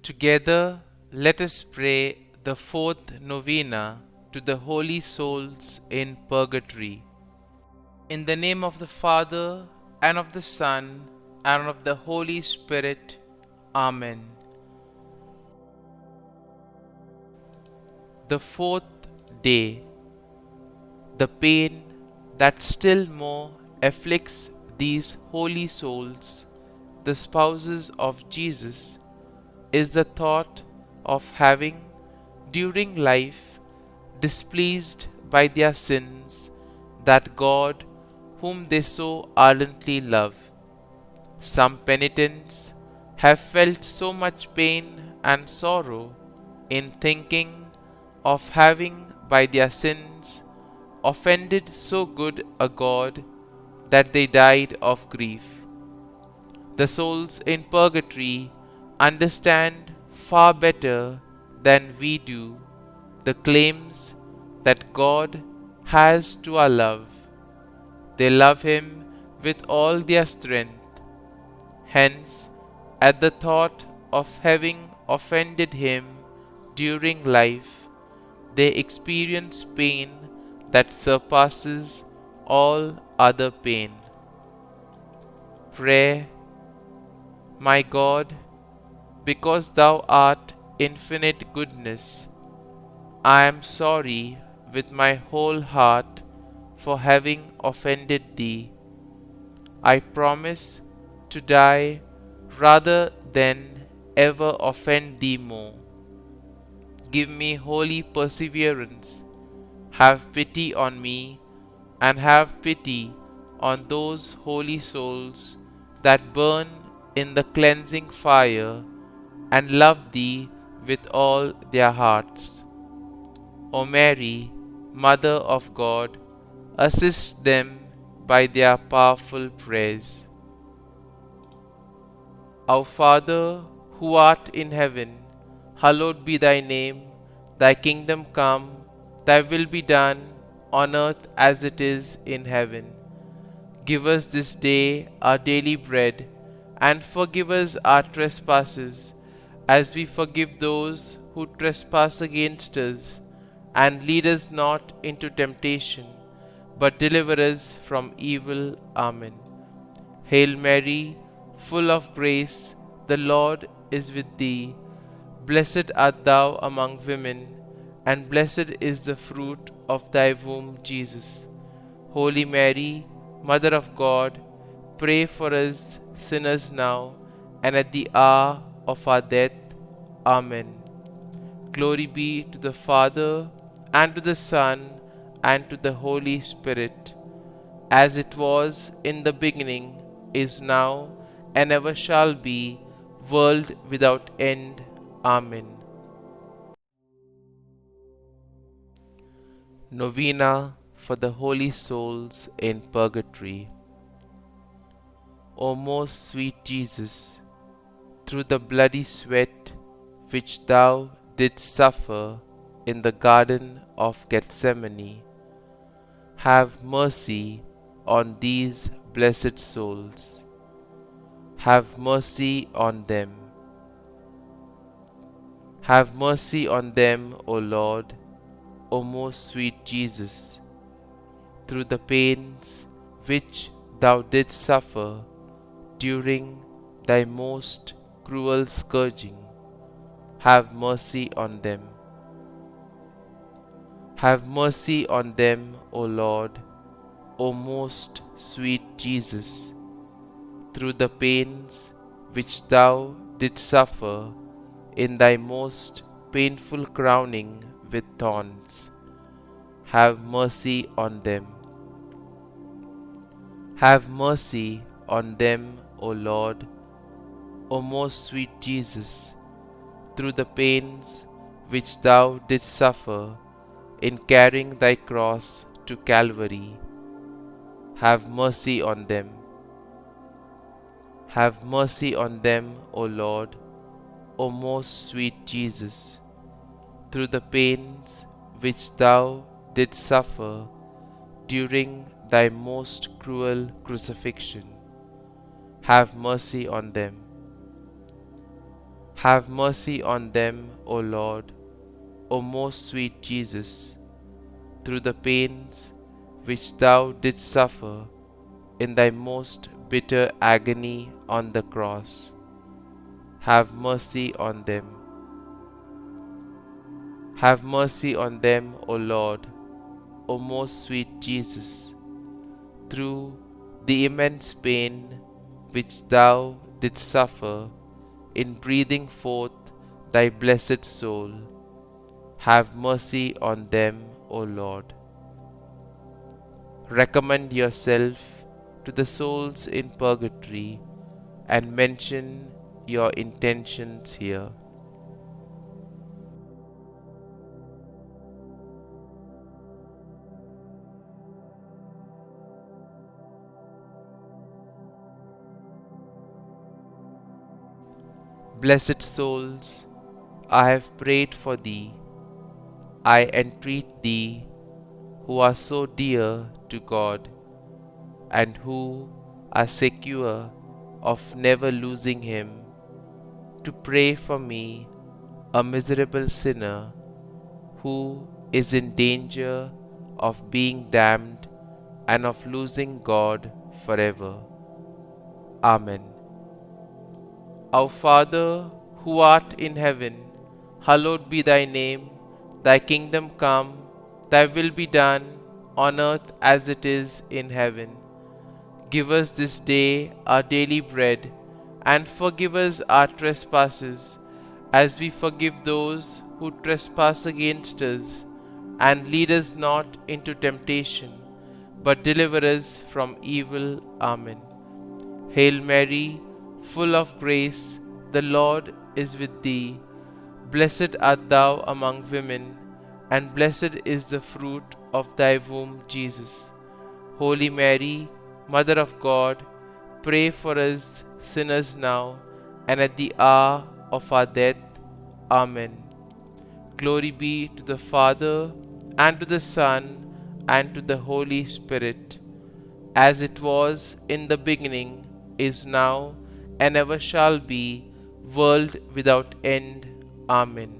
Together, let us pray the fourth novena to the holy souls in Purgatory. In the name of the Father, and of the Son, and of the Holy Spirit. Amen. The fourth day. The pain that still more afflicts these holy souls, the spouses of Jesus, is the thought of having, during life, displeased by their sins, that God whom they so ardently love. Some penitents have felt so much pain and sorrow in thinking of having by their sins offended so good a God that they died of grief. The souls in purgatory understand far better than we do the claims that God has to our love. They love Him with all their strength. Hence, at the thought of having offended Him during life, they experience pain that surpasses all other pain. Prayer. My God, because Thou art infinite goodness, I am sorry with my whole heart for having offended Thee. I promise to die rather than ever offend Thee more. Give me holy perseverance. Have pity on me, and have pity on those holy souls that burn in the cleansing fire and love Thee with all their hearts. O Mary, Mother of God, assist them by their powerful prayers. Our Father, who art in heaven, hallowed be Thy name. Thy kingdom come, Thy will be done, on earth as it is in heaven. Give us this day our daily bread, and forgive us our trespasses, as we forgive those who trespass against us. And lead us not into temptation, but deliver us from evil. Amen. Hail Mary, full of grace, the Lord is with thee. Blessed art thou among women, and blessed is the fruit of thy womb, Jesus. Holy Mary, Mother of God, pray for us sinners now and at the hour of our death. Amen. Glory be to the Father, and to the Son, and to the Holy Spirit, as it was in the beginning, is now, and ever shall be, world without end. Amen. Novena for the holy souls in purgatory. O most sweet Jesus, through the bloody sweat which Thou didst suffer in the Garden of Gethsemane, have mercy on these blessed souls. Have mercy on them. Have mercy on them, O Lord, O most sweet Jesus, through the pains which Thou didst suffer during Thy most cruel scourging. Have mercy on them. Have mercy on them, O Lord, O most sweet Jesus, through the pains which Thou didst suffer in Thy most painful crowning with thorns. Have mercy on them. Have mercy on them, O Lord, O most sweet Jesus, through the pains which Thou didst suffer in carrying Thy cross to Calvary. Have mercy on them. Have mercy on them, O Lord, O most sweet Jesus, through the pains which Thou didst suffer during Thy most cruel crucifixion. Have mercy on them. Have mercy on them, O Lord, O most sweet Jesus, through the pains which thou didst suffer in thy most bitter agony on the cross. Have mercy on them. Have mercy on them, O Lord, O most sweet Jesus, through the immense pain which thou didst suffer in breathing forth thy blessed soul. Have mercy on them, O Lord. Recommend yourself to the souls in purgatory and mention your intentions here. Blessed souls, I have prayed for thee. I entreat thee, who are so dear to God, and who are secure of never losing Him, to pray for me, a miserable sinner, who is in danger of being damned and of losing God forever. Amen. Our Father, who art in heaven, hallowed be thy name. Thy kingdom come, thy will be done, on earth as it is in heaven. Give us this day our daily bread, and forgive us our trespasses, as we forgive those who trespass against us. And lead us not into temptation, but deliver us from evil. Amen. Hail Mary, full of grace, the Lord is with thee. Blessed art thou among women, and blessed is the fruit of thy womb, Jesus. Holy Mary, Mother of God, pray for us sinners now and at the hour of our death. Amen. Glory be to the Father, and to the Son, and to the Holy Spirit, as it was in the beginning, is now, and ever shall be, world without end. Amen.